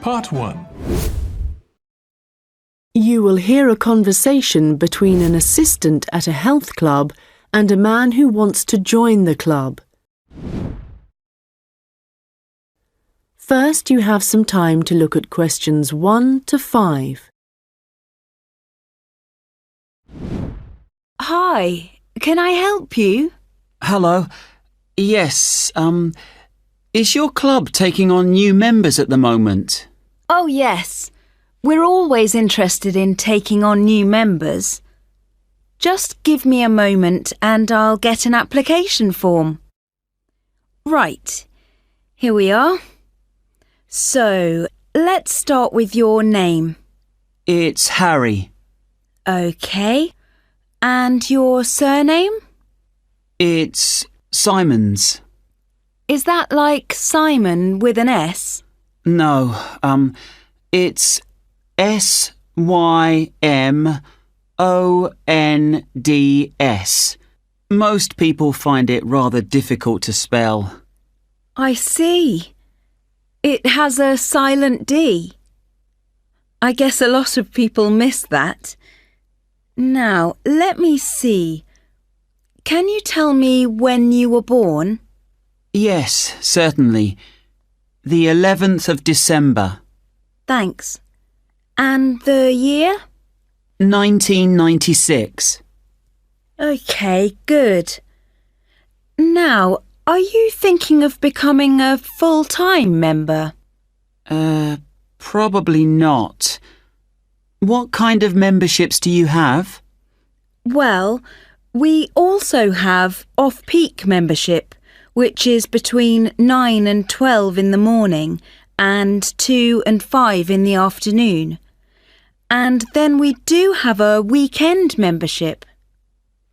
Part 1. You will hear a conversation between an assistant at a health club and a man who wants to join the club. First, you have some time to look at questions 1 to 5. Hi, can I help you? Hello. Yes, is your club taking on new members at the moment? Oh, yes. We're always interested in taking on new members. Just give me a moment and I'll get an application form. Right, here we are. So, let's start with your name. It's Harry. OK. And your surname? It's Simons. Is that like Simon with an S? No, it's SYMONDS. Most people find it rather difficult to spell. I see. It has a silent D. I guess a lot of people miss that. Now, let me see. Can you tell me when you were born? Yes, certainly. The 11th of December. Thanks. And the year? 1996. OK, good. Now, are you thinking of becoming a full-time member? Probably not. What kind of memberships do you have? Well, we also have off-peak membership, which is between 9 and 12 in the morning and 2 and 5 in the afternoon. And then we do have a weekend membership.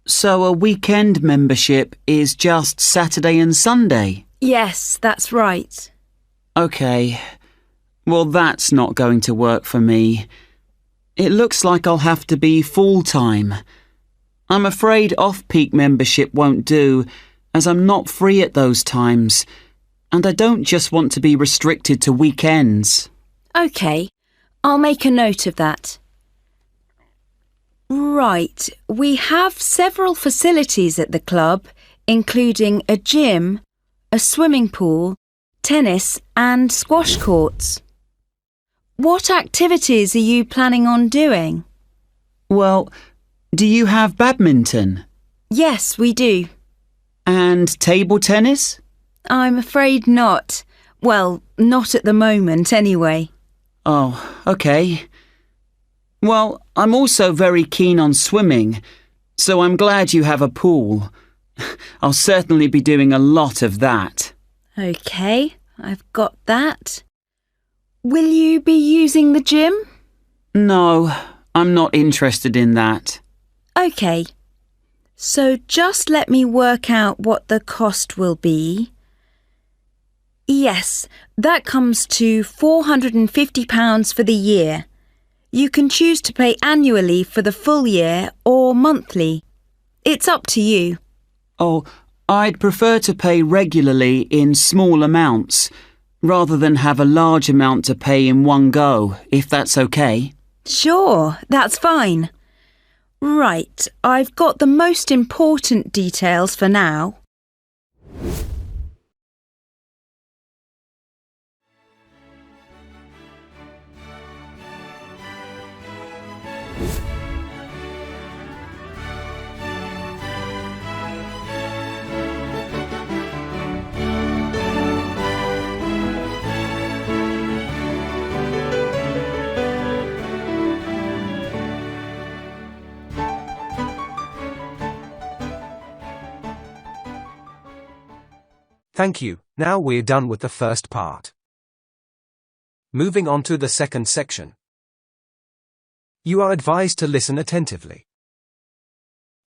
So a weekend membership is just Saturday and Sunday? Yes, that's right. OK. Well, that's not going to work for me. It looks like I'll have to be full-time. I'm afraid off-peak membership won't do, as I'm not free at those times, and I don't just want to be restricted to weekends. OK, I'll make a note of that. Right, we have several facilities at the club, including a gym, a swimming pool, tennis and squash courts. What activities are you planning on doing? Well, do you have badminton? Yes, we do. And table tennis? I'm afraid not. Well, not at the moment anyway. Oh, OK. Well, I'm also very keen on swimming, so I'm glad you have a pool. I'll certainly be doing a lot of that. OK, I've got that. Will you be using the gym? No, I'm not interested in that. OK. So just let me work out what the cost will be. Yes, that comes to £450 for the year. You can choose to pay annually for the full year or monthly. It's up to you. Oh, I'd prefer to pay regularly in small amounts, rather than have a large amount to pay in one go, if that's OK. Sure, that's fine. Right, I've got the most important details for now. Thank you. Now we're done with the first part. Moving on to the second section. You are advised to listen attentively.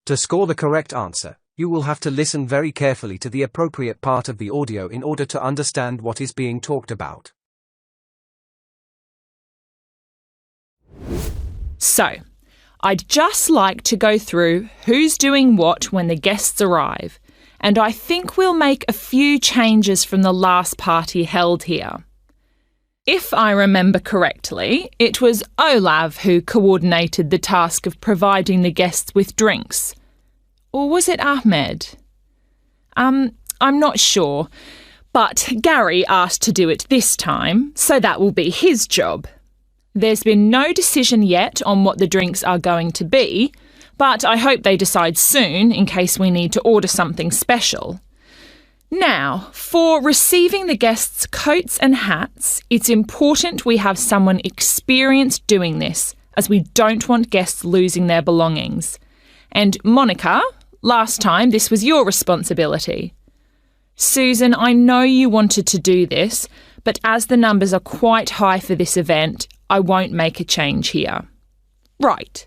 To score the correct answer, you will have to listen very carefully to the appropriate part of the audio in order to understand what is being talked about. So, I'd just like to go through who's doing what when the guests arrive, and I think we'll make a few changes from the last party held here. If I remember correctly, it was Olav who coordinated the task of providing the guests with drinks. Or was it Ahmed? I'm not sure, but Gary asked to do it this time, so that will be his job. There's been no decision yet on what the drinks are going to be, but I hope they decide soon in case we need to order something special. Now, for receiving the guests' coats and hats, it's important we have someone experienced doing this, as we don't want guests losing their belongings. And Monica, last time this was your responsibility. Susan, I know you wanted to do this, but as the numbers are quite high for this event, I won't make a change here. Right.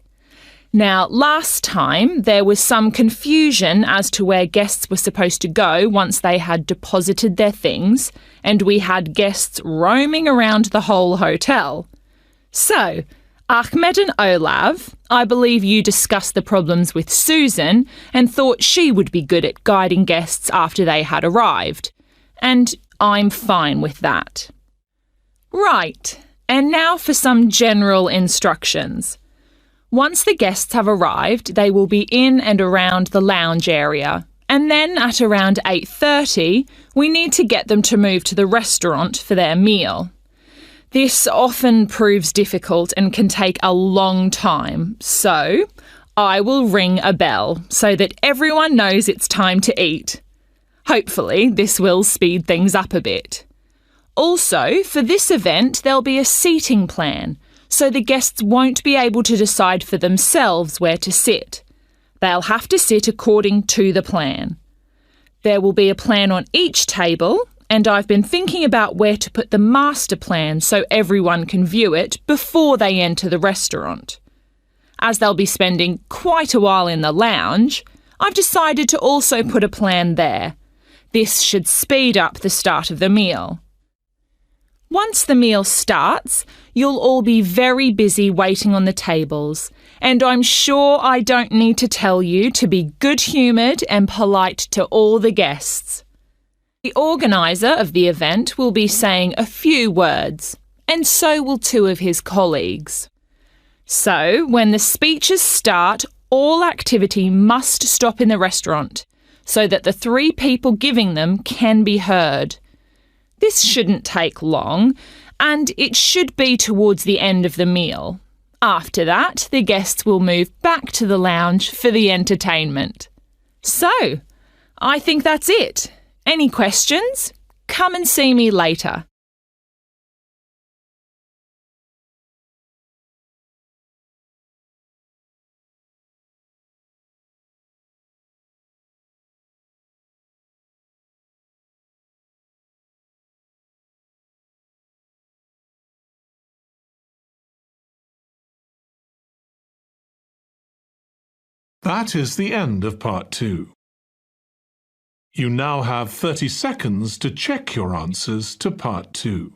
Now, last time there was some confusion as to where guests were supposed to go once they had deposited their things, and we had guests roaming around the whole hotel. So, Ahmed and Olav, I believe you discussed the problems with Susan and thought she would be good at guiding guests after they had arrived. And I'm fine with that. Right, and now for some general instructions. Once the guests have arrived, they will be in and around the lounge area. And then at around 8:30, we need to get them to move to the restaurant for their meal. This often proves difficult and can take a long time, so I will ring a bell so that everyone knows it's time to eat. Hopefully, this will speed things up a bit. Also, for this event, there'll be a seating plan, so the guests won't be able to decide for themselves where to sit. They'll have to sit according to the plan. There will be a plan on each table, and I've been thinking about where to put the master plan so everyone can view it before they enter the restaurant. As they'll be spending quite a while in the lounge, I've decided to also put a plan there. This should speed up the start of the meal. Once the meal starts, you'll all be very busy waiting on the tables, and I'm sure I don't need to tell you to be good-humoured and polite to all the guests. The organiser of the event will be saying a few words, and so will two of his colleagues. So, when the speeches start, all activity must stop in the restaurant, so that the three people giving them can be heard. This shouldn't take long, and it should be towards the end of the meal. After that, the guests will move back to the lounge for the entertainment. So, I think that's it. Any questions? Come and see me later. That is the end of part 2. You now have 30 seconds to check your answers to part 2.